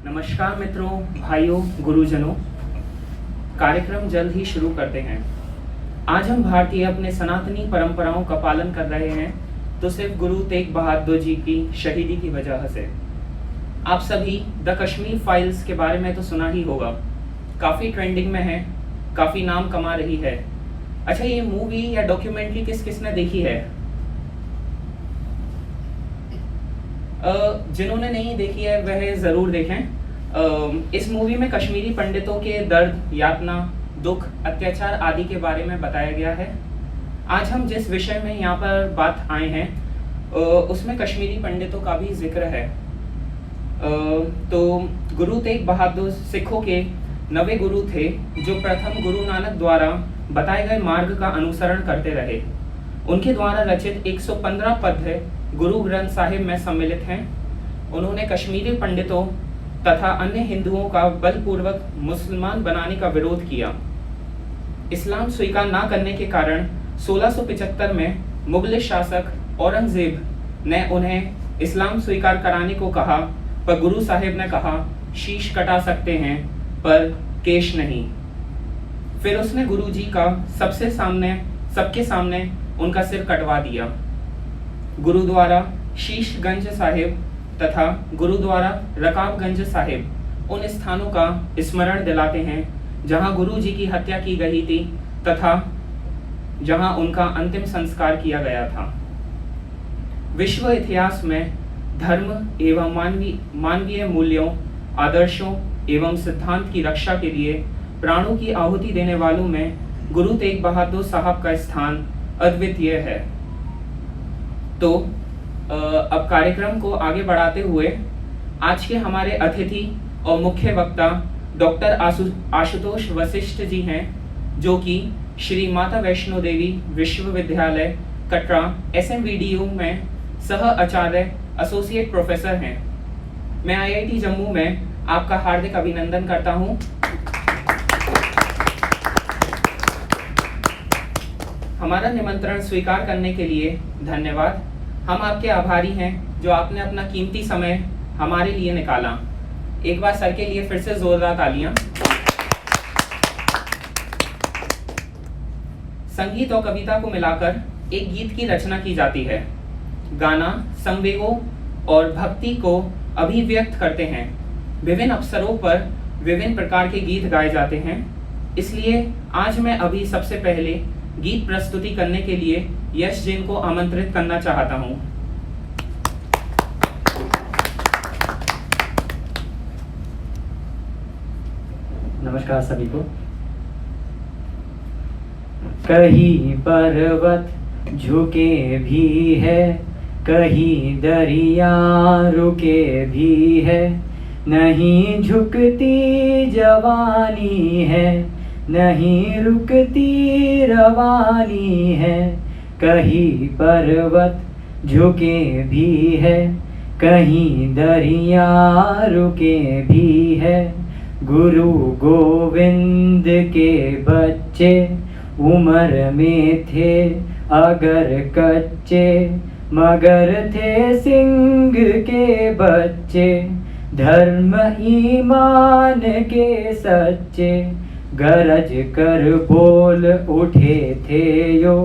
नमस्कार मित्रों, भाइयों, गुरुजनों। कार्यक्रम जल्द ही शुरू करते हैं। आज हम भारतीय अपने सनातनी परंपराओं का पालन कर रहे हैं तो सिर्फ गुरु तेग बहादुर जी की शहीदी की वजह से। आप सभी द कश्मीर फाइल्स के बारे में तो सुना ही होगा, काफ़ी ट्रेंडिंग में है, काफ़ी नाम कमा रही है। अच्छा, ये मूवी या डॉक्यूमेंट्री किस किसने देखी है? जिन्होंने नहीं देखी है वह ज़रूर देखें। इस मूवी में कश्मीरी पंडितों के दर्द, यातना, दुख, अत्याचार आदि के बारे में बताया गया है। आज हम जिस विषय में यहाँ पर बात आए हैं उसमें कश्मीरी पंडितों का भी जिक्र है। तो गुरु तेग बहादुर सिखों के नवे गुरु थे जो प्रथम गुरु नानक द्वारा बताए गए मार्ग का अनुसरण करते रहे। उनके द्वारा रचित 115 पद गुरु ग्रंथ साहिब में सम्मिलित हैं। उन्होंने कश्मीरी पंडितों तथा अन्य हिंदुओं का बलपूर्वक मुसलमान बनाने का विरोध किया। इस्लाम स्वीकार न करने के कारण 1675 में मुगल शासक औरंगजेब ने उन्हें इस्लाम स्वीकार कराने को कहा, पर गुरु साहिब ने कहा शीश कटा सकते हैं पर केश नहीं। फिर उसने गुरु जी का सबके सामने उनका सिर कटवा दिया। गुरुद्वारा शीशगंज साहिब तथा गुरुद्वारा रकाबगंज साहिब उन स्थानों का स्मरण दिलाते हैं जहां गुरु जी की हत्या की गई थी तथा जहां उनका अंतिम संस्कार किया गया था। विश्व इतिहास में धर्म एवं मानवीय मूल्यों, आदर्शों एवं सिद्धांत की रक्षा के लिए प्राणों की आहुति देने वालों में गुरु तेग बहादुर साहब का स्थान अद्वितीय है। तो अब कार्यक्रम को आगे बढ़ाते हुए आज के हमारे अतिथि और मुख्य वक्ता डॉक्टर आशुतोष वशिष्ठ जी हैं, जो कि श्री माता वैष्णो देवी विश्वविद्यालय कटरा SMVDU में सह आचार्य एसोसिएट प्रोफेसर हैं। मैं IIT जम्मू में आपका हार्दिक अभिनंदन करता हूं। हमारा निमंत्रण स्वीकार करने के लिए धन्यवाद। हम आपके आभारी हैं जो आपने अपना कीमती समय हमारे लिए निकाला। एक बार सर के लिए फिर से जोरदार तालियां। संगीत और कविता को मिलाकर एक गीत की रचना की जाती है। गाना संवेगों और भक्ति को अभिव्यक्त करते हैं। विभिन्न अवसरों पर विभिन्न प्रकार के गीत गाए जाते हैं। इसलिए आज मैं अभी सबसे पहले गीत प्रस्तुति करने के लिए यश जैन को आमंत्रित करना चाहता हूं। नमस्कार सभी को। कहीं पर्वत झुके भी है, कहीं दरिया रुके भी है, नहीं झुकती जवानी है, नहीं रुकती रवानी है। कहीं पर्वत झुके भी है, कहीं दरिया रुके भी है। गुरु गोविंद के बच्चे उम्र में थे अगर कच्चे, मगर थे सिंह के बच्चे, धर्म ईमान के सच्चे। गरज कर बोल उठे थे यो,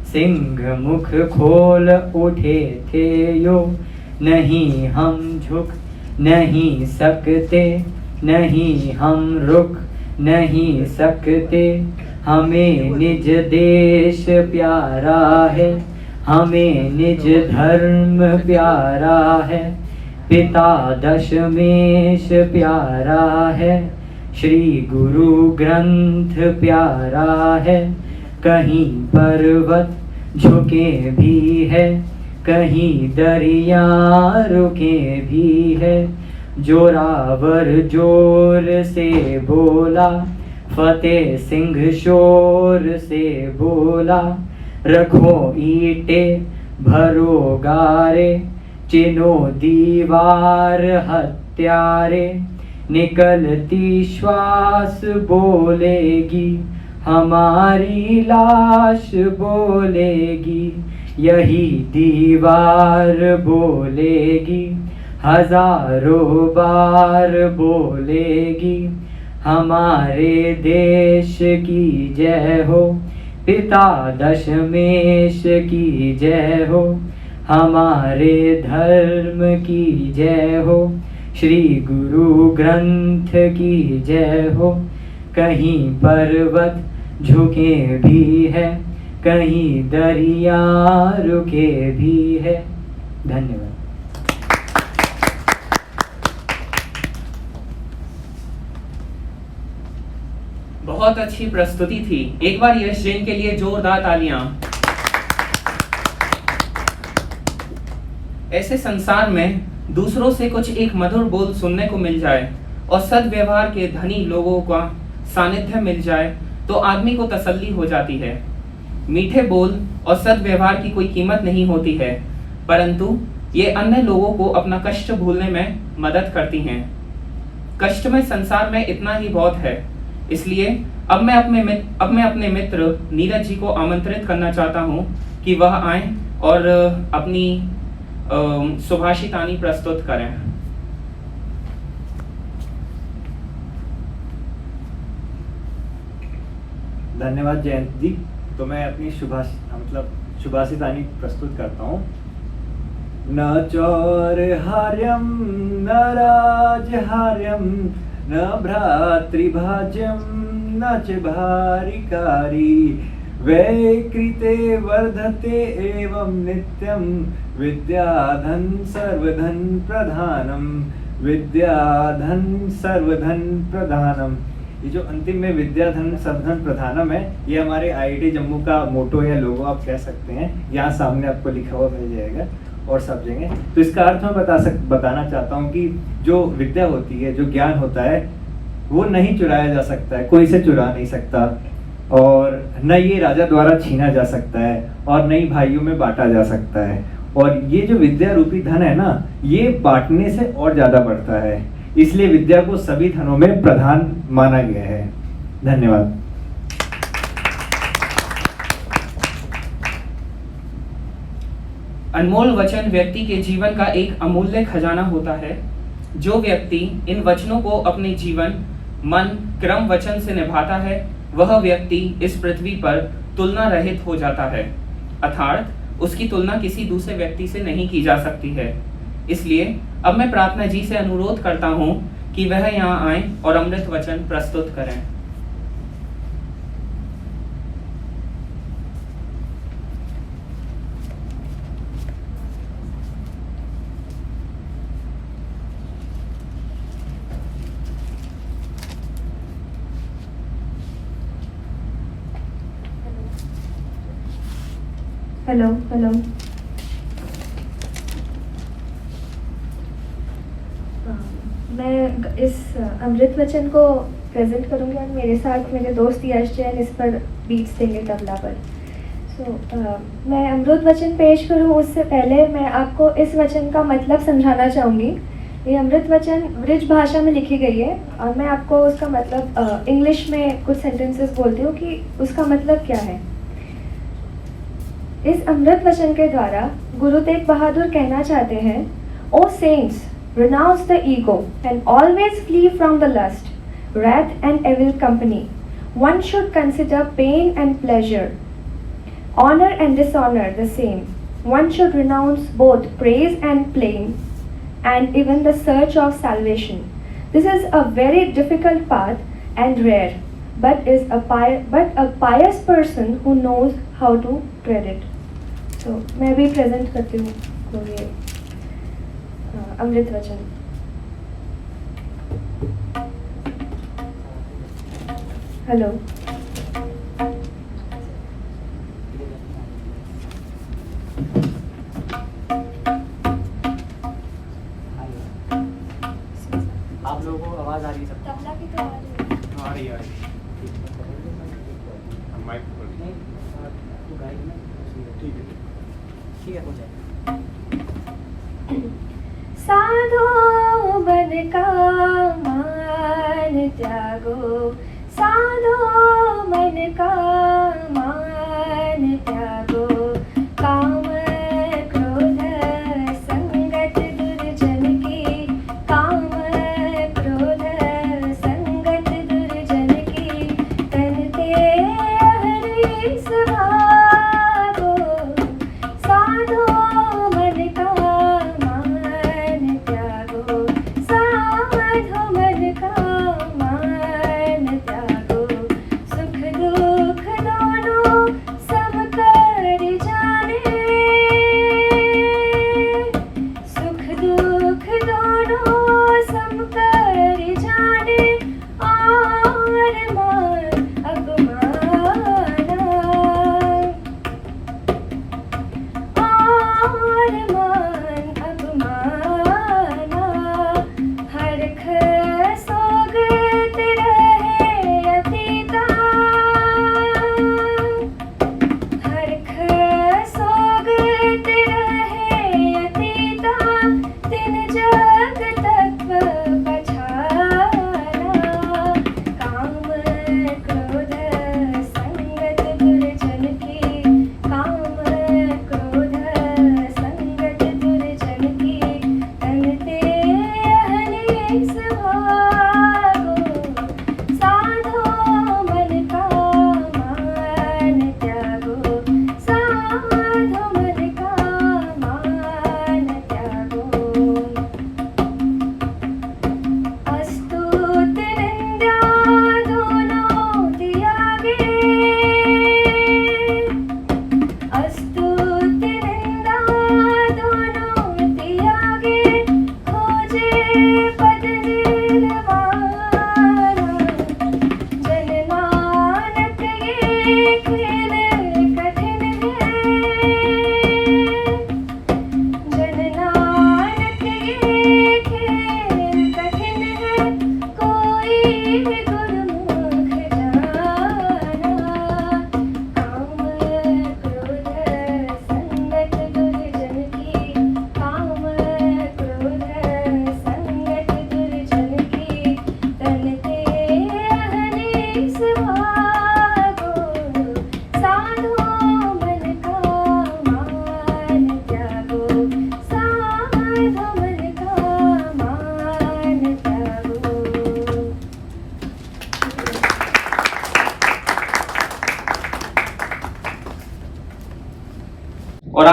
सिंह मुख खोल उठे थे यो। नहीं हम झुक नहीं सकते, नहीं हम रुक नहीं सकते। हमें निज देश प्यारा है, हमें निज धर्म प्यारा है। पिता दशमेश प्यारा है, श्री गुरु ग्रंथ प्यारा है। कहीं पर्वत झुके भी है, कहीं दरिया रुके भी है। जोरावर जोर से बोला, फतेह सिंह शोर से बोला। रखो ईंटे भरो गारे, चिनो दीवार हत्यारे। निकलती श्वास बोलेगी, हमारी लाश बोलेगी। यही दीवार बोलेगी, हजारों बार बोलेगी हमारे देश की जय हो, पिता दशमेश की जय हो, हमारे धर्म की जय हो, श्री गुरु ग्रंथ की जय हो। कहीं पर्वत झुके भी है, कहीं दरिया रुके भी है। धन्यवाद। बहुत अच्छी प्रस्तुति थी। एक बार यश जैन के लिए जोरदार तालियां। ऐसे संसार में दूसरों से कुछ एक मधुर बोल सुनने को मिल जाए और सद्व्यवहार के धनी लोगों का सानिध्य मिल जाए तो आदमी को तसल्ली हो जाती है। मीठे बोल और सद्व्यवहार की कोई कीमत नहीं होती है, परंतु ये अन्य लोगों को अपना कष्ट भूलने में मदद करती हैं। कष्टमय संसार में इतना ही बहुत है। इसलिए अब मैं अपने मित्र नीरज जी को आमंत्रित करना चाहता हूं कि वह आएं और अपनी सुभाषितानी प्रस्तुत करें। धन्यवाद जयंत जी। तो मैं अपनी शुभाषितानी प्रस्तुत करता हूँ। न चौरहार्यं न राजहार्यं न भ्रातृभाज्यं न च भारिकारी, वैकृते वर्धते एवं नित्यं विद्याधन सर्वधन प्रधानम, विद्याधन सर्वधन प्रधानम। ये जो अंतिम में विद्याधन सर्वधन प्रधानम है, ये हमारे IIT जम्मू का मोटो या लोगो आप कह सकते हैं। यहाँ सामने आपको लिखा हुआ मिल जाएगा और सब जगह। तो इसका अर्थ मैं बताना चाहता हूँ कि जो विद्या होती है, जो ज्ञान होता है, वो नहीं चुराया जा सकता है, कोई से चुरा नहीं सकता, और न ये राजा द्वारा छीना जा सकता है और न ही भाइयों में बांटा जा सकता है। और ये जो विद्या रूपी धन है ना, ये बांटने से और ज्यादा बढ़ता है। इसलिए विद्या को सभी धनों में प्रधान माना गया है। धन्यवाद। अनमोल वचन व्यक्ति के जीवन का एक अमूल्य खजाना होता है। जो व्यक्ति इन वचनों को अपने जीवन, मन, क्रम वचन से निभाता है, वह व्यक्ति इस पृथ्वी पर तुलना रहित हो जाता है, अर्थात उसकी तुलना किसी दूसरे व्यक्ति से नहीं की जा सकती है। इसलिए अब मैं प्रार्थना जी से अनुरोध करता हूँ कि वह यहाँ आएं और अमृत वचन प्रस्तुत करें। Hello hello. मैं इस अमृत वचन को प्रेजेंट करूँगी और मेरे साथ मेरे दोस्त यश जैन इस पर बीट्स देंगे तबला पर। मैं अमृत वचन पेश करूँ उससे पहले मैं आपको इस वचन का मतलब समझाना चाहूँगी। ये अमृत वचन ब्रिज भाषा में लिखी गई है और मैं आपको उसका मतलब इंग्लिश में कुछ सेंटेंसेस बोलती हूँ कि उसका मतलब क्या है। इस अमृत वचन के द्वारा गुरु तेग बहादुर कहना चाहते हैं, ओ cents, renounce the ego and always flee from the lust, wrath and evil company. One should consider pain and pleasure, honor and dishonor the same. One should renounce both praise and blame, and even the search of salvation. This is a very difficult path and rare, but a pious person who knows how to tread it. So मैं भी present करती हूँ को ये अमृत वचन। Hello. आप लोगों को आवाज आ रही है? तबला की तो आ रही है। ठीक है, हो जाए। साधो बन का मान त्यागो, साधो मन का मान त्यागो, काम क्रोध संगत दुर्जन की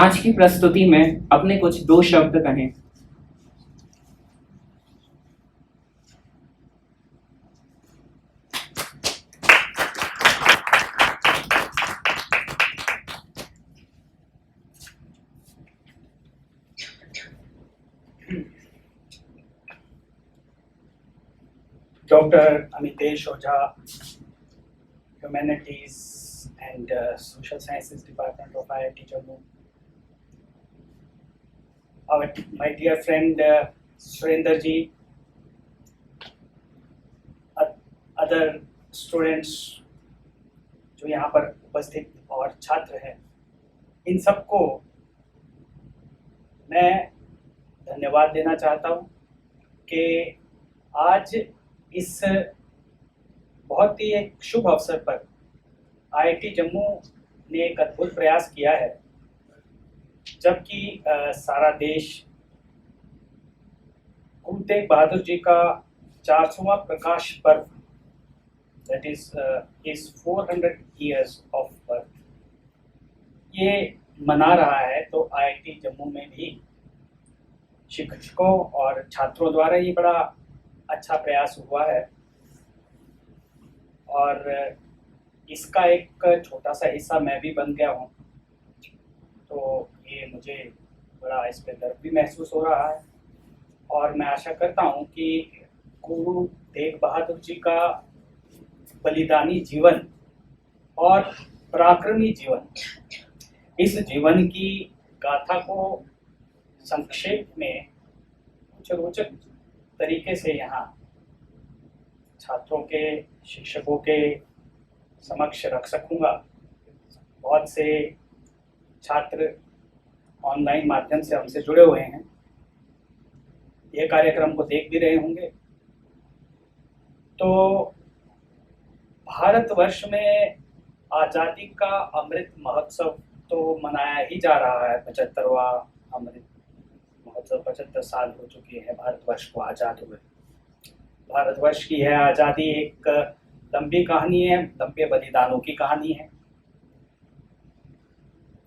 आज की प्रस्तुति में अपने कुछ दो शब्द कहें। Doctor Amitesh Ojha, humanities and social sciences department of IIT Jammu. My dear friend Surender ji, other students जो यहाँ पर उपस्थित और छात्र हैं, इन सबको मैं धन्यवाद देना चाहता हूँ कि आज इस बहुत ही एक शुभ अवसर पर IIT जम्मू ने एक अद्भुत प्रयास किया है, जबकि सारा देश गुरु तेग बहादुर जी का 400वां Prakash Parv, that is his 400 years of birth, ये मना रहा है। तो IIT जम्मू में भी शिक्षकों और छात्रों द्वारा ये बड़ा अच्छा प्रयास हुआ है और इसका एक छोटा सा हिस्सा मैं भी बन गया हूँ। तो ये मुझे बड़ा इस पे गर्व भी महसूस हो रहा है और मैं आशा करता हूँ कि गुरु तेग बहादुर जी का बलिदानी जीवन और पराक्रमी जीवन, इस जीवन की गाथा को संक्षेप में कुछ रोचक तरीके से यहाँ छात्रों के, शिक्षकों के समक्ष रख सकूँगा। बहुत से छात्र ऑनलाइन माध्यम से हमसे जुड़े हुए हैं, ये कार्यक्रम को देख भी रहे होंगे। तो भारतवर्ष में आज़ादी का अमृत महोत्सव तो मनाया ही जा रहा है। 75वां अमृत महोत्सव, 75 साल हो चुके हैं भारतवर्ष को आज़ाद हुए। भारतवर्ष की है आज़ादी एक लंबी कहानी है, लंबे बलिदानों की कहानी है।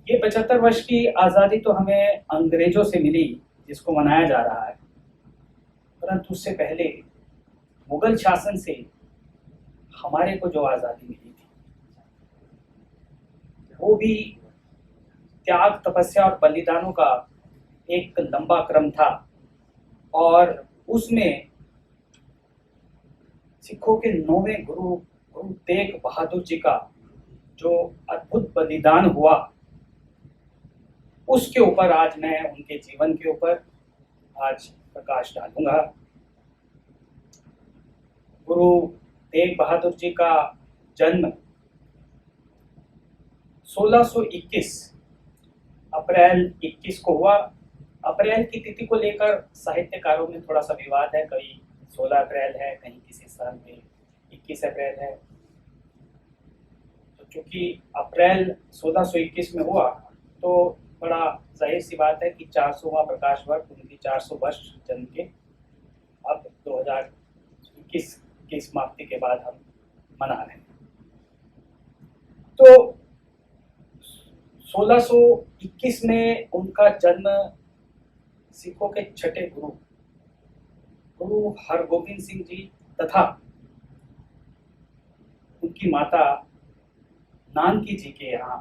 ये 75 वर्ष की आज़ादी तो हमें अंग्रेजों से मिली, जिसको मनाया जा रहा है, परंतु उससे पहले मुगल शासन से हमारे को जो आज़ादी मिली थी वो भी त्याग, तपस्या और बलिदानों का एक लंबा क्रम था और उसमें सिखों के 9वें गुरु तेग बहादुर जी का जो अद्भुत बलिदान हुआ, उसके ऊपर आज मैं उनके जीवन के ऊपर आज प्रकाश डालूंगा। गुरु तेग बहादुर जी का जन्म 1621 अप्रैल 21 को हुआ। अप्रैल की तिथि को लेकर साहित्यकारों में थोड़ा सा विवाद है, कहीं 16 अप्रैल है, कहीं किसी साल में 21 अप्रैल है। तो चूंकि अप्रैल 1621 में हुआ तो बड़ा जाहिर सी बात है कि 400वां प्रकाश वर्ष, उनकी 400 वर्ष जन्म के अब 2021 की समाप्ति के बाद हम मना रहे हैं। तो 1621 में उनका जन्म सिखों के छठे गुरु हरगोबिंद सिंह जी तथा उनकी माता नानकी जी के यहाँ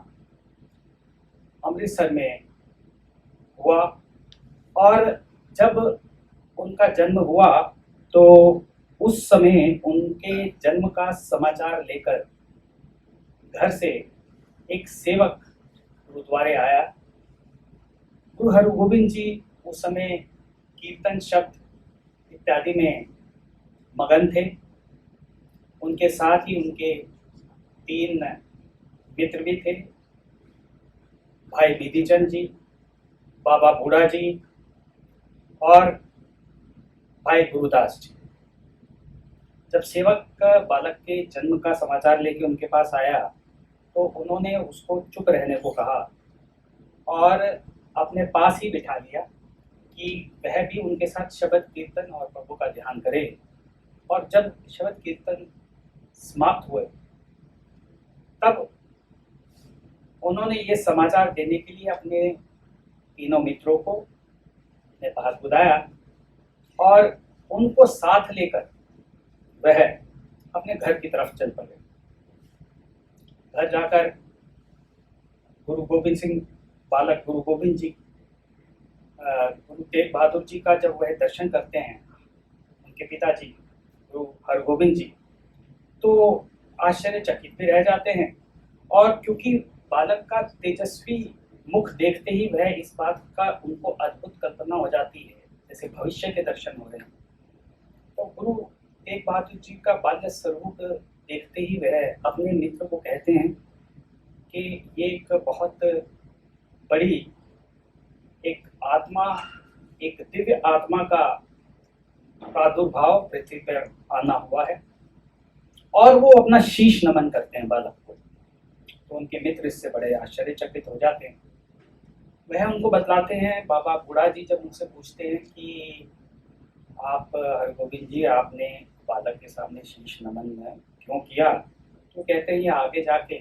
अमृतसर में हुआ। और जब उनका जन्म हुआ तो उस समय उनके जन्म का समाचार लेकर घर से एक सेवक गुरुद्वारे आया। गुरु हरगोबिंद जी उस समय कीर्तन, शब्द इत्यादि में मगन थे। उनके साथ ही उनके 3 मित्र भी थे, भाई बिधिचंद जी, बाबा बूढ़ा जी और भाई गुरुदास जी। जब सेवक बालक के जन्म का समाचार लेके उनके पास आया तो उन्होंने उसको चुप रहने को कहा और अपने पास ही बिठा लिया कि वह भी उनके साथ शब्द कीर्तन और प्रभु का ध्यान करे। और जब शब्द कीर्तन समाप्त हुए तब उन्होंने ये समाचार देने के लिए अपने तीनों मित्रों को अपने पास बुलाया और उनको साथ लेकर वह अपने घर की तरफ चल पड़े। घर जाकर गुरु गोविंद सिंह, बालक गुरु गोविंद जी, गुरु तेग बहादुर जी का जब वह दर्शन करते हैं, उनके पिताजी गुरु हरगोविंद जी, तो आश्चर्यचकित भी रह जाते हैं। और क्योंकि बालक का तेजस्वी मुख देखते ही वह इस बात का उनको अद्भुत कल्पना हो जाती है जैसे भविष्य के दर्शन हो रहे हैं। तो गुरु तेग बहादुर जी का बाल्य स्वरूप देखते ही वह अपने मित्र को कहते हैं कि ये एक बहुत बड़ी एक आत्मा, एक दिव्य आत्मा का प्रादुर्भाव पृथ्वी पर आना हुआ है, और वो अपना शीश नमन करते हैं बालक को। तो उनके मित्र इससे बड़े आश्चर्यचकित हो जाते हैं। वह उनको बतलाते हैं, बाबा बूढ़ा जी जब उनसे पूछते हैं कि आप हरगोविंद जी, आपने बालक के सामने शीश नमन क्यों किया, तो कहते हैं ये आगे जाके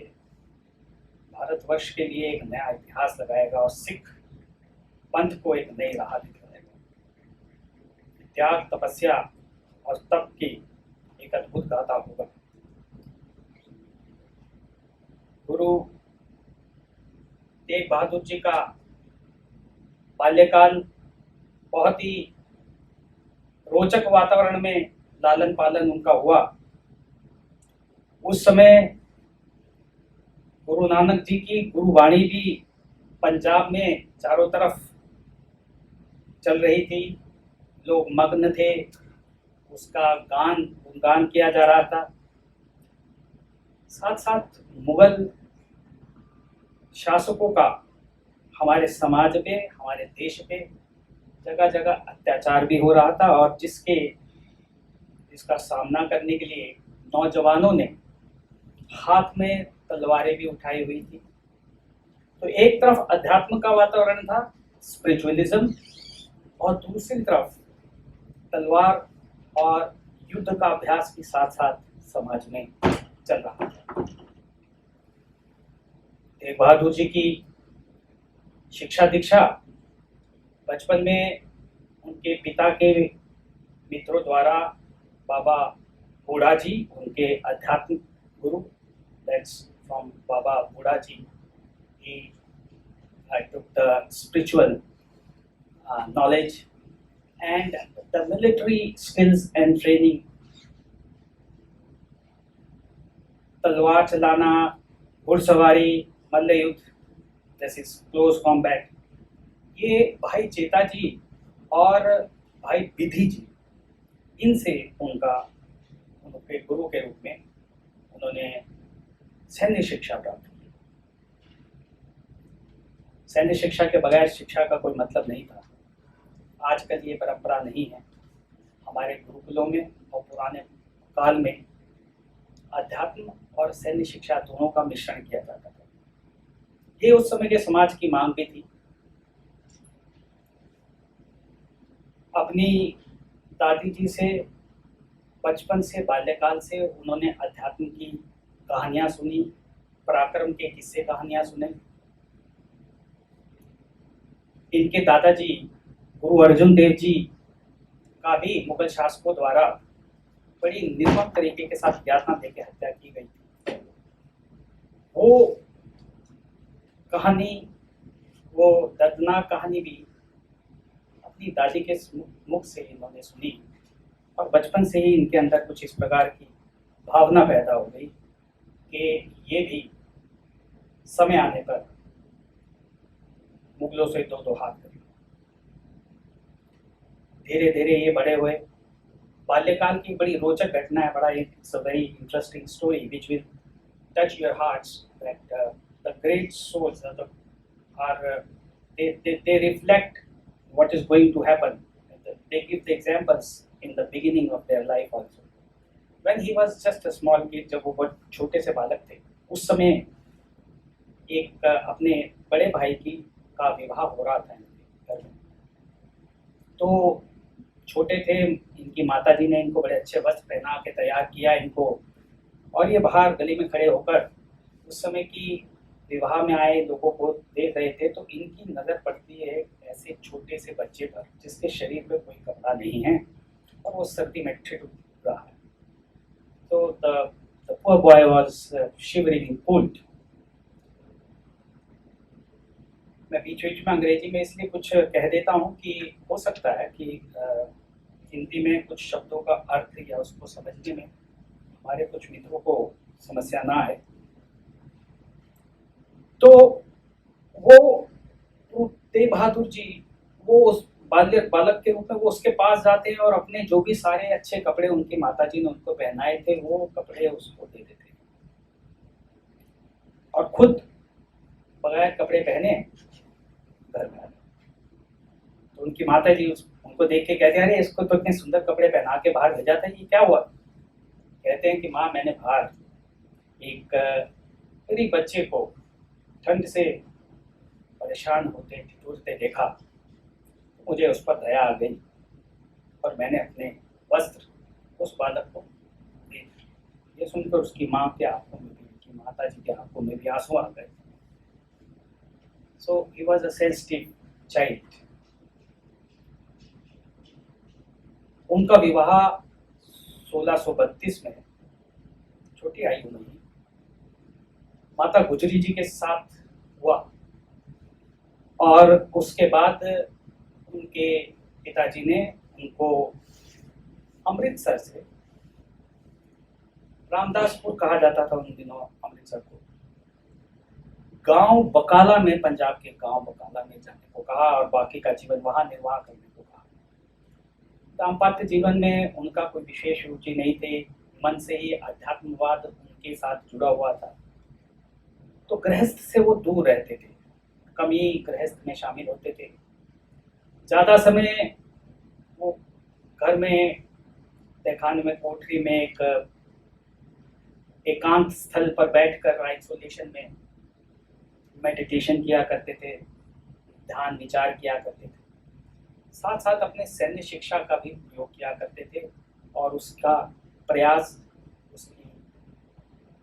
भारतवर्ष के लिए एक नया इतिहास लगाएगा और सिख पंथ को एक नई राह दिखाएगा। त्याग, तपस्या और तप की एक अद्भुत गाथा होगा। गुरु तेग बहादुर जी का बाल्यकाल बहुत ही रोचक वातावरण में लालन पालन उनका हुआ। उस समय गुरु नानक जी की गुरुवाणी भी पंजाब में चारों तरफ चल रही थी, लोग मग्न थे, उसका गुणगान किया जा रहा था। साथ साथ मुगल शासकों का हमारे समाज पे, हमारे देश पे जगह जगह अत्याचार भी हो रहा था, और जिसका सामना करने के लिए नौजवानों ने हाथ में तलवारें भी उठाई हुई थी। तो एक तरफ अध्यात्म का वातावरण था, स्पिरिचुअलिज्म, और दूसरी तरफ तलवार और युद्ध का अभ्यास भी साथ साथ समाज में चल रहा था। तेग बहादुर जी की शिक्षा दीक्षा बचपन में उनके पिता के मित्रों द्वारा बाबा बूढ़ा जी, उनके आध्यात्मिक गुरु, दैट्स फ्रॉम बाबा बूढ़ा जी, I took the spiritual knowledge and the military skills and training. तलवार चलाना, घुड़सवारी, मल्ल युद्ध, this is close combat, ये भाई चेता जी और भाई विधि जी, इनसे उनके गुरु के रूप में उन्होंने सैन्य शिक्षा प्राप्त की। सैन्य शिक्षा के बगैर शिक्षा का कोई मतलब नहीं था। आजकल ये परंपरा नहीं है। हमारे गुरुकुलों में और पुराने काल में अध्यात्म और सैन्य शिक्षा दोनों का मिश्रण किया जाता था। ये उस समय के समाज की मांग भी थी। अपनी दादी जी से बचपन से, बाल्यकाल से उन्होंने अध्यात्म की कहानियां सुनी, पराक्रम के किस्से कहानियां सुने। इनके दादाजी गुरु अर्जुन देव जी का भी मुगल शासकों द्वारा बड़ी निर्मम तरीके के साथ यातना देके हत्या की गई थी। वो कहानी, वो दर्दनाक कहानी भी अपनी दादी के मुख से इन्होंने सुनी, और बचपन से ही इनके अंदर कुछ इस प्रकार की भावना पैदा हो गई कि ये भी समय आने पर मुगलों से दो हाथ करें। धीरे धीरे ये बड़े हुए। बाल्यकाल की बड़ी रोचक घटना है, बड़ा it's a very interesting story which will touch your hearts, that the great souls are they reflect what is going to happen. They give the examples in the beginning of their life also. When he was just a small kid, जब वो बहुत छोटे से बालक थे, उस समय एक अपने बड़े भाई का विवाह हो रहा था इनके घर में। तो छोटे थे, इनकी माताजी ने इनको बड़े अच्छे वस्त्र पहना के तैयार किया इनको, और ये बाहर गली में खड़े होकर उस समय की विवाह में आए लोगों को देख रहे थे तो इनकी नज़र पड़ती है ऐसे छोटे से बच्चे पर जिसके शरीर में कोई कपड़ा नहीं है और वो सर्दी में ठिठुर रहा है। तो the poor boy was shivering in cold। मैं बीच बीच में अंग्रेजी में इसलिए कुछ कह देता हूँ कि हो सकता है कि हिंदी में कुछ शब्दों का अर्थ या उसको समझने में हमारे कुछ मित्रों को समस्या ना आए। तो वो तेग बहादुर जी वो उस बालक के रूप में वो उसके पास जाते हैं और अपने जो भी सारे अच्छे कपड़े उनकी माताजी ने उनको पहनाए थे वो कपड़े उसको दे देते और खुद बगैर कपड़े पहने घर में आते। तो उनकी माताजी उनको देख के कहते हैं, अरे इसको तो इतने सुंदर कपड़े पहना के बाहर भेजा था, ये क्या हुआ? कहते हैं कि माँ, मैंने बाहर एक गरीब बच्चे को ठंड से परेशान होते ठिठुरते देखा, मुझे उस पर दया आ गई और मैंने अपने वस्त्र उस बालक को दे दिए। ये सुनकर उसकी माँ के आंखों में भी, उनकी माताजी के आंखों में भी आंसू आ गए। So he was a sensitive child। उनका विवाह 1632 में छोटी आयु में ही माता गुजरी जी के साथ हुआ और उसके बाद उनके पिताजी ने उनको अमृतसर से, रामदासपुर कहा जाता था उन दिनों अमृतसर को, गांव बकाला में, पंजाब के गांव बकाला में जाने को कहा और बाकी का जीवन वहां निर्वाह करने को कहा। दाम्पत्य जीवन में उनका कोई विशेष रुचि नहीं थी, मन से ही अध्यात्मवाद उनके साथ जुड़ा हुआ था। तो गृहस्थ से वो दूर रहते थे, कम ही गृहस्थ में शामिल होते थे। ज़्यादा समय वो घर में, तहखाने में, कोठरी में एक एकांत स्थल पर बैठकर आइसोलेशन में मेडिटेशन किया करते थे, ध्यान विचार किया करते थे। साथ साथ अपने सैन्य शिक्षा का भी प्रयोग किया करते थे और उसका प्रयास, उसकी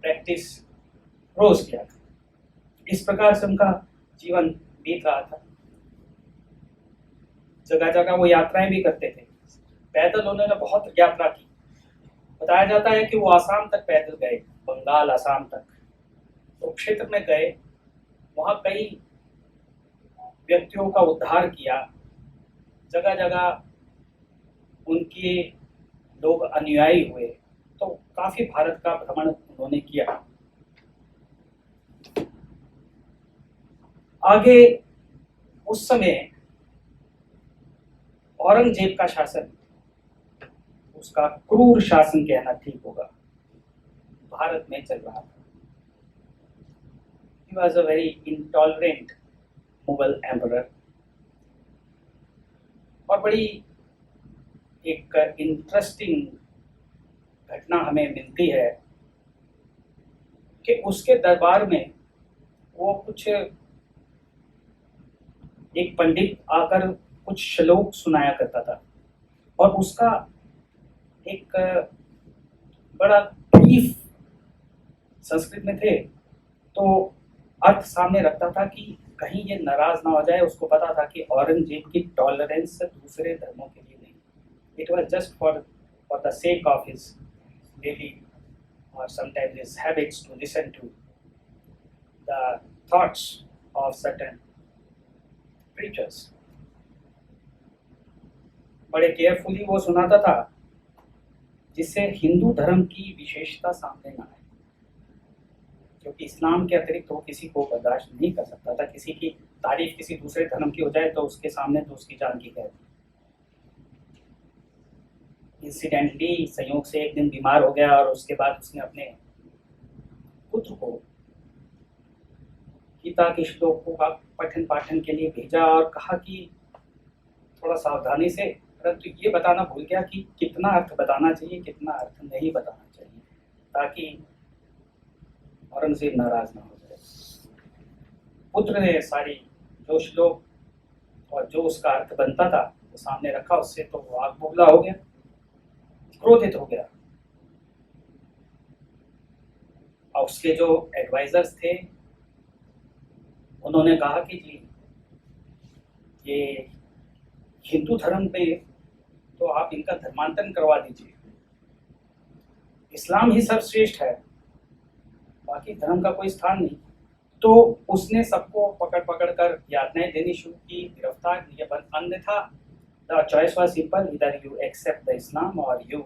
प्रैक्टिस रोज किया करते। इस प्रकार से उनका जीवन बीत रहा था। जगह जगह वो यात्राएं भी करते थे। पैदल उन्होंने बहुत यात्रा की। बताया जाता है कि वो आसाम तक पैदल गए, बंगाल, आसाम तक। तो क्षेत्र में गए, वहाँ कई व्यक्तियों का उद्धार किया। जगह जगह उनके लोग अनुयायी हुए। तो काफी भारत का भ्रमण उन्होंने किया। आगे उस समय औरंगजेब का शासन, उसका क्रूर शासन कहना ठीक होगा, भारत में चल रहा था। He was a very intolerant Mughal emperor. और बड़ी एक इंटरेस्टिंग घटना हमें मिलती है कि उसके दरबार में वो कुछ एक पंडित आकर कुछ श्लोक सुनाया करता था और उसका एक बड़ा ब्रीफ संस्कृत में थे, तो अर्थ सामने रखता था कि कहीं ये नाराज ना हो जाए। उसको पता था कि औरंगजेब की टॉलरेंस दूसरे धर्मों के लिए नहीं, it was just for the sake of his daily और sometimes his habits to listen to the thoughts of certain preachers. बड़े केयरफुली वो सुनाता था जिससे हिंदू धर्म की विशेषता सामने ना आए, क्योंकि इस्लाम के अतिरिक्त वो किसी को बर्दाश्त नहीं कर सकता था। किसी की तारीफ किसी दूसरे धर्म की हो जाए तो उसके सामने तो उसकी जान की कैद। इंसिडेंटली संयोग से एक दिन बीमार हो गया और उसके बाद उसने अपने पुत्र को गीता के श्लोकों का पठन पाठन के लिए भेजा और कहा कि थोड़ा सावधानी से, परंतु ये बताना भूल गया कि कितना अर्थ बताना चाहिए, कितना अर्थ नहीं बताना चाहिए, ताकि औरंगजेब नाराज ना हो जाए। पुत्र ने सारी जो श्लोक और जो उसका अर्थ बनता था वो सामने रखा। उससे तो वो आग बुगला हो गया, क्रोधित हो गया। और उसके जो एडवाइजर्स थे उन्होंने कहा कि जी ये हिंदू धर्म पे तो आप इनका धर्मांतरण करवा दीजिए, इस्लाम ही सर्वश्रेष्ठ है, बाकी धर्म का कोई स्थान नहीं। तो उसने सबको पकड़ पकड़ कर यातनाएं देनी शुरू की, गिरफ्तार किए, पर अन्यथा the choice was simple, either you accept the Islam और you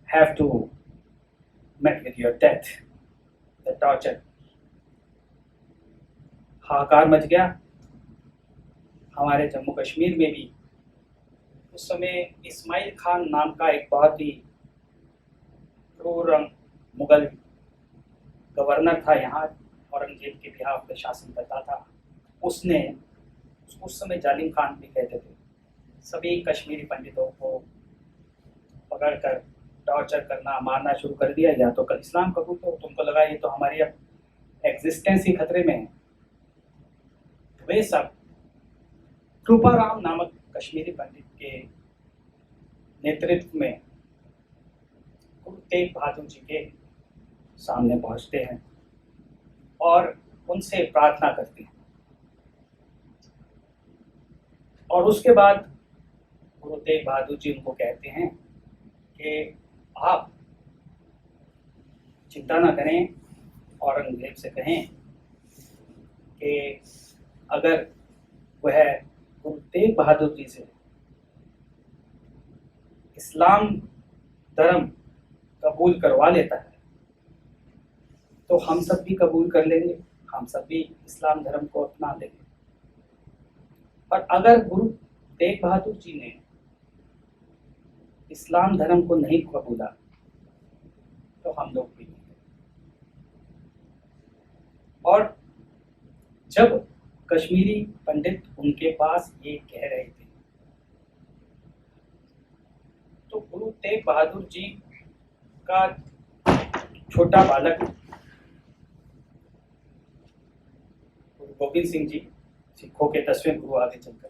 have to met with your death, the torture. हाहाकार मच गया हमारे जम्मू कश्मीर में भी। उस समय इस्माइल खान नाम का एक बहुत ही क्रूर मुगल गवर्नर था, यहाँ औरंगजेब के बिहाफ पे शासन करता था। उसने उस समय जालिम खान भी कहते थे, सभी कश्मीरी पंडितों को पकड़कर टॉर्चर करना, मारना शुरू कर दिया। या तो कल इस्लाम कबूल करो, तुमको लगा ये तो हमारी अब एग्जिस्टेंस ही खतरे में है। वे सब कृपाराम नामक कश्मीरी पंडित के नेतृत्व में गुरु तेग बहादुर जी के सामने पहुंचते हैं और उनसे प्रार्थना करते हैं। और उसके बाद गुरु तेग बहादुर जी उनको कहते हैं कि आप चिंता ना करें, औरंगजेब से कहें कि अगर वह गुरु तेग बहादुर जी से इस्लाम धर्म कबूल करवा लेता है तो हम सब भी कबूल कर लेंगे, हम सब भी इस्लाम धर्म को अपना लेंगे। और अगर गुरु तेग बहादुर जी ने इस्लाम धर्म को नहीं कबूला तो हम लोग भी नहीं। और जब कश्मीरी पंडित उनके पास ये कह रहे थे तो गुरु तेग बहादुर जी का छोटा बालक गुरु गोविंद सिंह जी, सिखों के 10वें गुरु आगे चलकर,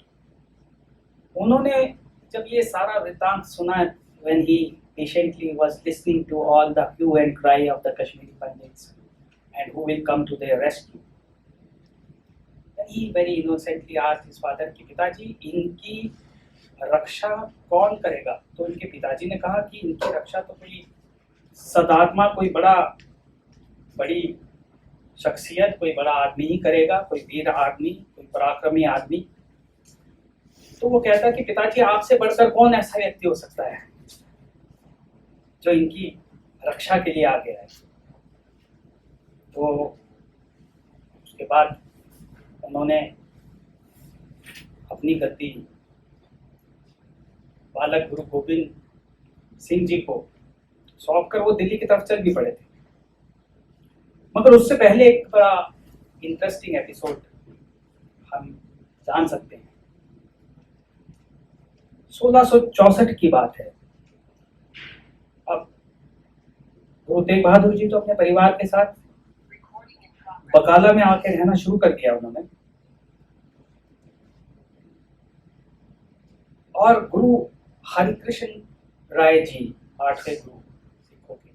उन्होंने जब ये सारा वृत्तांत सुना, when he patiently was listening to all the hue and cry of the Kashmiri Pandits and who will come to their rescue, then he very innocently asked his father कि पिताजी इनकी रक्षा कौन करेगा? तो इनके पिताजी ने कहा कि इनकी रक्षा तो कोई सदात्मा, कोई बड़ी शख्सियत, कोई बड़ा आदमी ही करेगा, कोई वीर आदमी, कोई पराक्रमी आदमी। तो वो कहता कि पिताजी आपसे बढ़कर कौन ऐसा व्यक्ति हो सकता है जो इनकी रक्षा के लिए आ गया है। तो उसके बाद उन्होंने अपनी गद्दी बालक गुरु गोविंद सिंह जी को सौंपकर वो दिल्ली की तरफ चल भी पड़े थे। मगर उससे पहले एक बड़ा इंटरेस्टिंग एपिसोड हम जान सकते हैं। 1664 की बात है। अब गुरु तेग बहादुर जी तो अपने परिवार के साथ बकाला में आके रहना शुरू कर दिया उन्होंने, और गुरु हरिकृष्ण राय जी, 8वें गुरु सिखों के,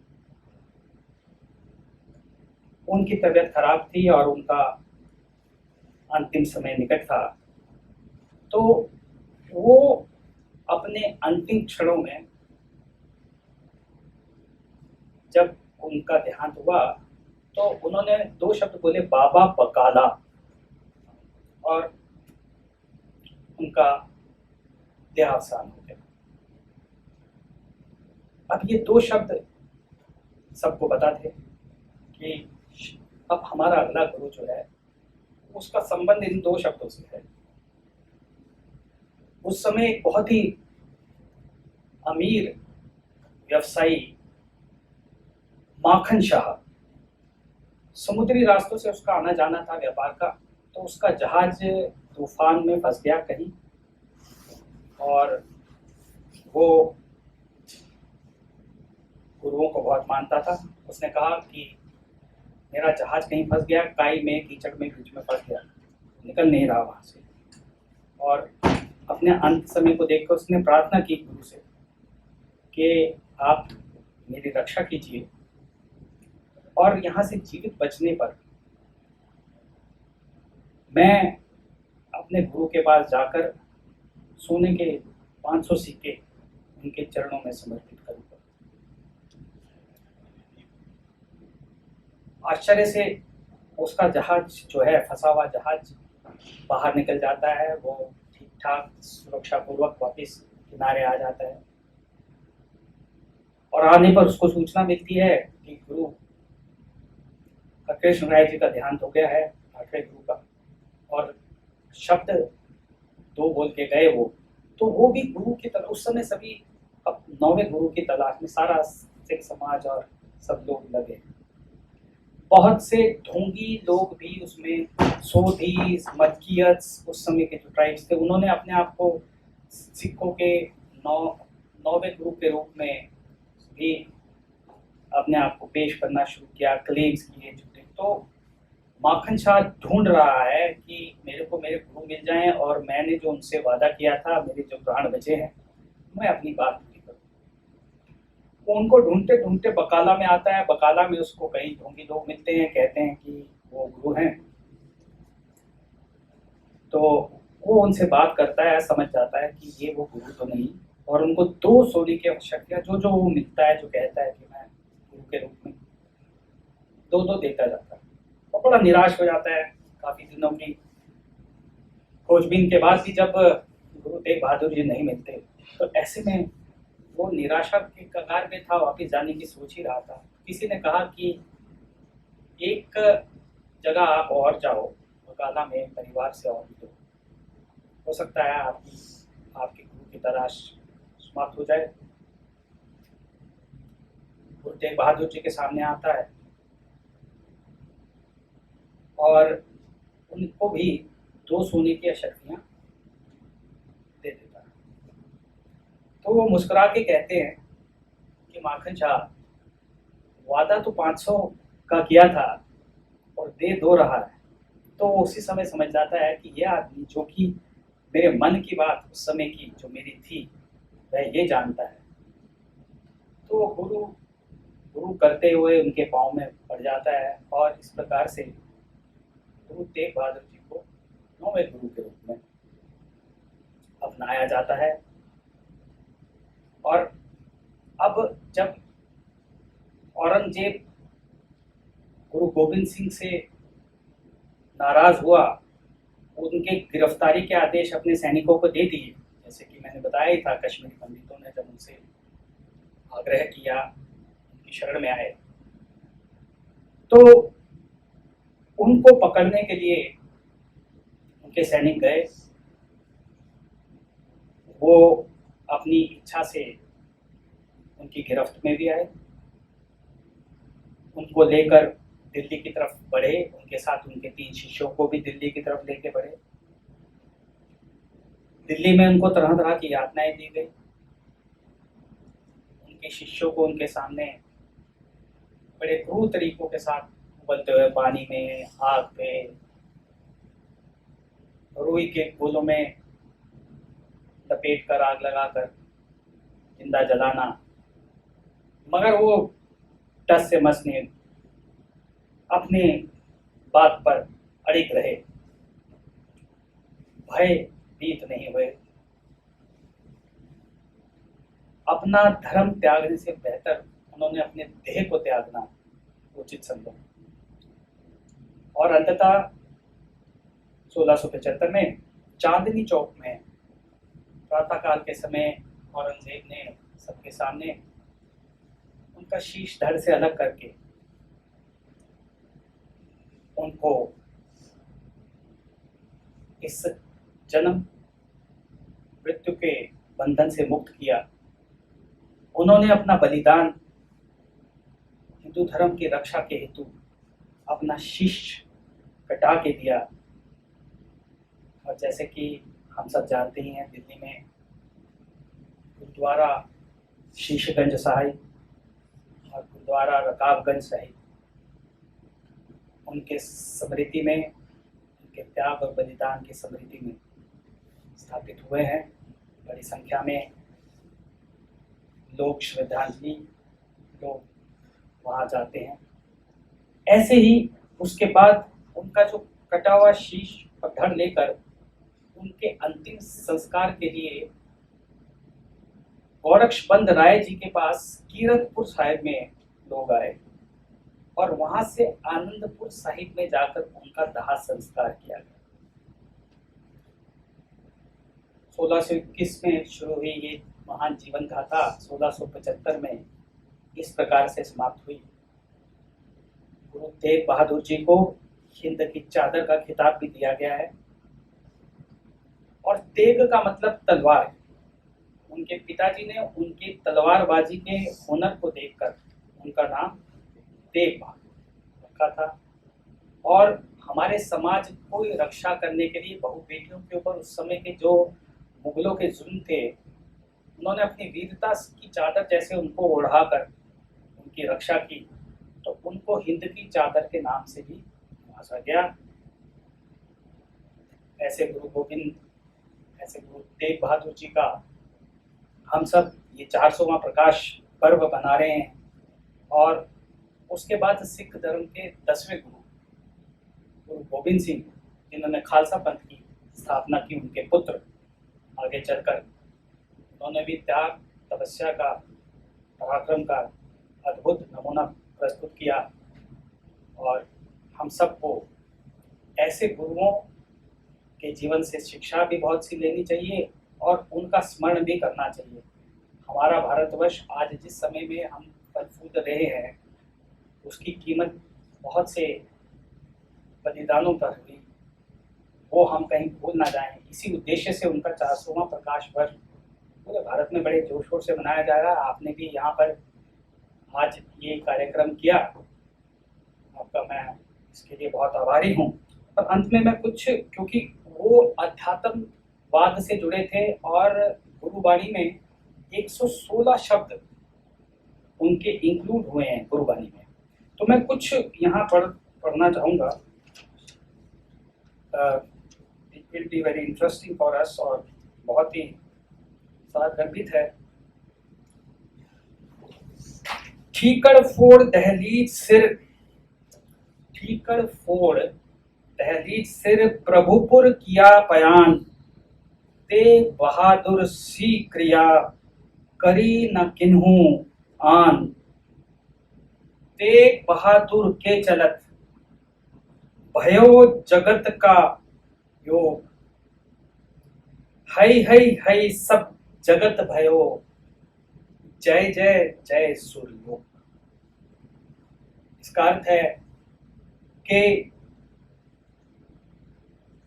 उनकी तबीयत खराब थी और उनका अंतिम समय निकट था। तो वो अपने अंतिम क्षणों में जब उनका देहांत हुआ तो उन्होंने 2 शब्द बोले, बाबा बकाला, और उनका देहावसान हो गया। अब ये 2 शब्द सबको पता थे कि अब हमारा अगला गुरु जो है उसका संबंध इन 2 शब्दों से है। उस समय एक बहुत ही अमीर व्यवसायी माखन शाह, समुद्री रास्तों से उसका आना जाना था व्यापार का, तो उसका जहाज तूफान में फंस गया कहीं, और वो गुरुओं को बहुत मानता था। उसने कहा कि मेरा जहाज कहीं फंस गया, काई में, कीचड़ में, बीच में फंस गया, निकल नहीं रहा वहाँ से। और अपने अंत समय को देखकर उसने प्रार्थना की गुरु से कि आप मेरी रक्षा कीजिए और यहाँ से जीवित बचने पर मैं अपने गुरु के पास जाकर सोने के 500 सिक्के उनके चरणों में समर्पित करूंगा। आश्चर्य से उसका जहाज जो है, फंसा हुआ जहाज बाहर निकल जाता है। वो ठीक ठाक सुरक्षा पूर्वक वापस किनारे आ जाता है और आने पर उसको सूचना मिलती है कि गुरु कृष्ण राय जी का देहांत हो गया है, 8वें गुरु का। और शब्द 2 बोल के गए वो, तो वो भी गुरु की तरह उस समय सभी अब 9वें गुरु की तलाश में सारा सिख समाज और सब लोग लगे। बहुत से ढोंगी लोग भी उसमें, सोधी, मटकियत, उस समय के जो ट्राइब्स थे, उन्होंने अपने आप को सिखों के 9वें गुरु के रूप में भी अपने आप को पेश करना शुरू किया, क्लेम्स किए झूठे। तो माखन शाह ढूंढ रहा है कि मेरे को मेरे गुरु मिल जाएं और मैंने जो उनसे वादा किया था, मेरे जो प्राण बचे हैं, मैं अपनी बात पूरी करूं। वो उनको ढूंढते ढूंढते बकाला में आता है। बकाला में उसको कई ढोंगी लोग मिलते हैं, कहते हैं कि वो गुरु हैं। तो वो उनसे बात करता है, समझ जाता है कि ये वो गुरु तो नहीं, और उनको 2 सोने की आवश्यकता, जो वो मिलता है, जो कहता है कि मैं गुरु के रूप में 2 देता जाता है। और बड़ा निराश हो जाता है। काफी दिनों की खोजबीन के बाद भी जब गुरु तेग बहादुर जी नहीं मिलते, तो ऐसे में वो निराशा के कगार में था, वापस जाने की सोच ही रहा था। किसी ने कहा कि एक जगह आप और जाओ, बकाला में परिवार से और मिलो, हो सकता है आपके गुरु की तलाश समाप्त हो जाए। गुरु तेग बहादुर जी के सामने आता है और उनको भी 2 सोने की अशर्फियां दे देता है। तो वो मुस्कुरा के कहते हैं कि माखन शाह, वादा तो 500 का किया था और दे 2 रहा है। तो उसी समय समझ जाता है कि यह आदमी, जो कि मेरे मन की बात उस समय की जो मेरी थी, वह ये जानता है। तो गुरु करते हुए उनके पाँव में पड़ जाता है और इस प्रकार से गुरु तेग बहादुर जी को 9वें गुरु के रूप में अपनाया जाता है। और अब जब औरंगजेब गुरु गोविंद सिंह से नाराज हुआ, उनके गिरफ्तारी के आदेश अपने सैनिकों को दे दिए। जैसे कि मैंने बताया ही था, कश्मीरी पंडितों ने जब उनसे आग्रह किया, उनकी शरण में आए, तो उनको पकड़ने के लिए उनके सैनिक गए। वो अपनी इच्छा से उनकी गिरफ्त में भी आए, उनको लेकर दिल्ली की तरफ बढ़े। उनके साथ उनके 3 शिष्यों को भी दिल्ली की तरफ लेके बढ़े। दिल्ली में उनको तरह तरह की यातनाएं दी गई। उनके शिष्यों को उनके सामने बड़े क्रूर तरीकों के साथ उबलते हुए पानी में, आग पे, रुई के गोलों में लपेट कर, आग लगाकर जिंदा जलाना, मगर वो टस से मस नहीं, अपने बात पर अड़िग रहे, भय भीत नहीं हुए। अपना धर्म त्यागने से बेहतर उन्होंने अपने देह को त्यागना उचित समझा। और अंततः 1675 में चांदनी चौक में प्रातःकाल के समय औरंगजेब ने सबके सामने उनका शीश धड़ से अलग करके उनको इस जन्म मृत्यु के बंधन से मुक्त किया। उन्होंने अपना बलिदान हिंदू धर्म की रक्षा के हेतु अपना शीश कटा के दिया। और जैसे कि हम सब जानते ही हैं, दिल्ली में गुरुद्वारा शीशगंज साहिब और गुरुद्वारा रकाबगंज साहिब उनके स्मृति में, उनके त्याग और बलिदान की स्मृति में स्थापित हुए हैं। बड़ी संख्या में लोग श्रद्धांजलि लोग वहाँ जाते हैं। ऐसे ही उसके बाद उनका जो कटा हुआ शीश और धड़ लेकर उनके अंतिम संस्कार के लिए गोरक्षबंद राय जी के पास कीरतपुर साहिब में लोग आए और वहां से आनंदपुर साहिब में जाकर उनका दाह संस्कार किया गया। 1621 में शुरू हुई ये महान जीवन गाथा 1675 में इस प्रकार से समाप्त हुई। गुरु तेग बहादुर जी को हिंद की चादर का खिताब भी दिया गया है और तेग का मतलब तलवार है। उनके पिताजी ने उनकी तलवारबाजी के हुनर को देखकर उनका नाम तेग बहादुर रखा था। और हमारे समाज को रक्षा करने के लिए बहु बेटियों के ऊपर उस समय के जो मुगलों के जुल्म थे, उन्होंने अपनी वीरता की चादर जैसे उनको ओढ़ाकर उनकी रक्षा की, तो उनको हिंद की चादर के नाम से भी नवाजा गया। ऐसे गुरु गोविंद, ऐसे गुरु तेग बहादुर जी का हम सब ये 400वां प्रकाश पर्व बना रहे हैं। और उसके बाद सिख धर्म के 10वें गुरु गुरु गोविंद सिंह, जिन्होंने खालसा पंथ की स्थापना की, उनके पुत्र आगे चलकर उन्होंने भी त्याग, तपस्या का, पराक्रम का अद्भुत नमूना प्रस्तुत किया। और हम सबको ऐसे गुरुओं के जीवन से शिक्षा भी बहुत सी लेनी चाहिए और उनका स्मरण भी करना चाहिए। हमारा भारतवर्ष आज जिस समय में हम फल फूल रहे हैं, उसकी कीमत बहुत से बलिदानों पर हुई, वो हम कहीं भूल ना जाएं। इसी उद्देश्य से उनका 400वां प्रकाश वर्ष पूरे भारत में बड़े जोर शोर से मनाया जा रहा है। आपने भी यहाँ पर आज ये कार्यक्रम किया, आपका मैं इसके लिए बहुत आभारी हूँ। और अंत में मैं कुछ, क्योंकि वो अध्यात्मवाद से जुड़े थे और गुरुवाणी में 116 शब्द उनके इंक्लूड हुए हैं गुरुवाणी में, तो मैं कुछ यहाँ पर पढ़ना चाहूँगा। It will be very interesting for us और बहुत ही गर्भित है। ठीकड़ फोड़ दहलीज सिर, ठीकड़ फोड़ दहलीज सिर प्रभुपुर किया पयान, तेग बहादुर सी क्रिया करी न किन्हू आन, तेग बहादुर के चलत भयो जगत का योग, हई हई हई सब जगत भयो, जय जय जय सूर्यलोक। इसका अर्थ है कि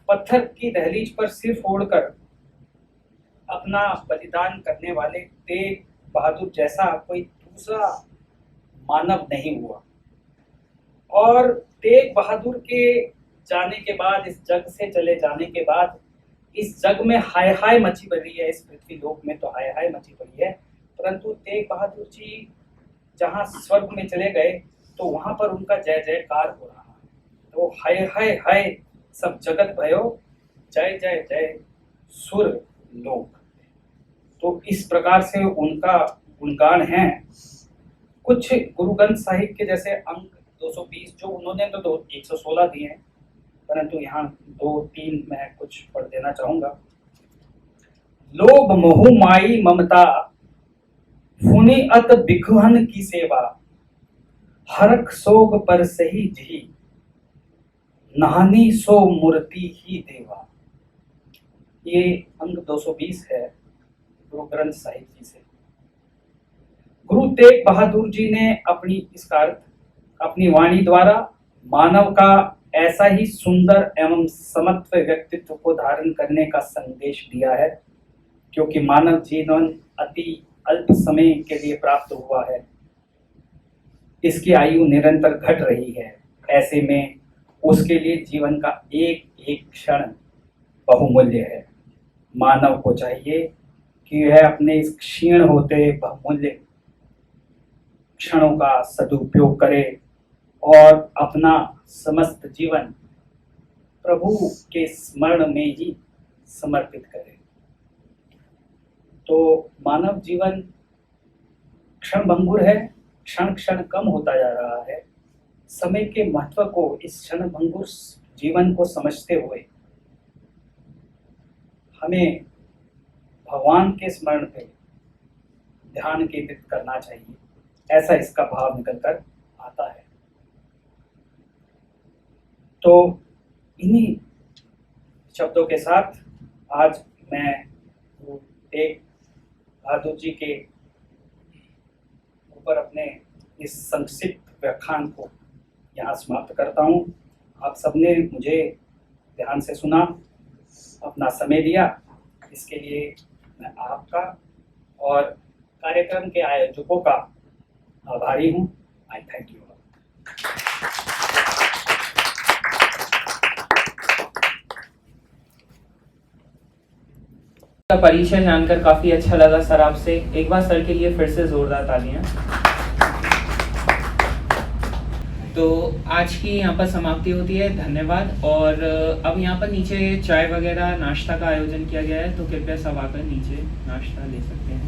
पत्थर की दहलीज पर सिर फोड़कर अपना बलिदान करने वाले तेग बहादुर जैसा कोई दूसरा मानव नहीं हुआ। और तेग बहादुर के जाने के बाद, इस जग से चले जाने के बाद, इस जग में हाय हाय मची पड़ी है। इस पृथ्वी लोक में तो हाय हाय मची पड़ी है, परंतु तेग बहादुर जी जहाँ स्वर्ग में चले गए तो वहां पर उनका जय जयकार हो रहा है। तो हाय हाय हाय सब जगत भयो, जय जय जय सुर लोक। तो इस प्रकार से उनका गुणगान है। कुछ गुरु ग्रंथ साहिब के जैसे अंक 220 जो उन्होंने तो 116 दिए हैं, परंतु यहाँ 2-3 मैं कुछ पढ़ देना चाहूंगा। लोभ मोह माई ममता फुनि अत बिघुहन की सेवा, हरख सोग पर सही जी नहानी सो मूर्ति ही देवा। ये अंक 220 है गुरु ग्रंथ साहिब जी से। गुरु तेग बहादुर जी ने इसका अर्थ अपनी वाणी द्वारा मानव का ऐसा ही सुंदर एवं समत्व व्यक्तित्व को धारण करने का संदेश दिया है, क्योंकि मानव जीवन अति अल्प समय के लिए प्राप्त हुआ है, इसकी आयु निरंतर घट रही है। ऐसे में उसके लिए जीवन का एक एक क्षण बहुमूल्य है। मानव को चाहिए कि वह अपने इस क्षीण होते बहुमूल्य क्षणों का सदुपयोग करे और अपना समस्त जीवन प्रभु के स्मरण में ही समर्पित करे। तो मानव जीवन क्षणभंगुर है, क्षण क्षण कम होता जा रहा है। समय के महत्व को, इस क्षणभंगुर जीवन को समझते हुए हमें भगवान के स्मरण पे ध्यान केंद्रित करना चाहिए, ऐसा इसका भाव निकल कर आता है। तो इन्हीं शब्दों के साथ आज मैं गुरु तेग बहादुर जी के ऊपर अपने इस संक्षिप्त व्याख्यान को यहाँ समाप्त करता हूँ। आप सबने मुझे ध्यान से सुना, अपना समय दिया, इसके लिए मैं आपका और कार्यक्रम के आयोजकों का आभारी हूँ। आई थैंक यू। का परिचय जानकर काफी अच्छा लगा सर आपसे। एक बार सर के लिए फिर से जोरदार तालियां। तो आज की यहाँ पर समाप्ति होती है, धन्यवाद। और अब यहाँ पर नीचे चाय वगैरह नाश्ता का आयोजन किया गया है, तो कृपया सब आकर नीचे नाश्ता ले सकते हैं।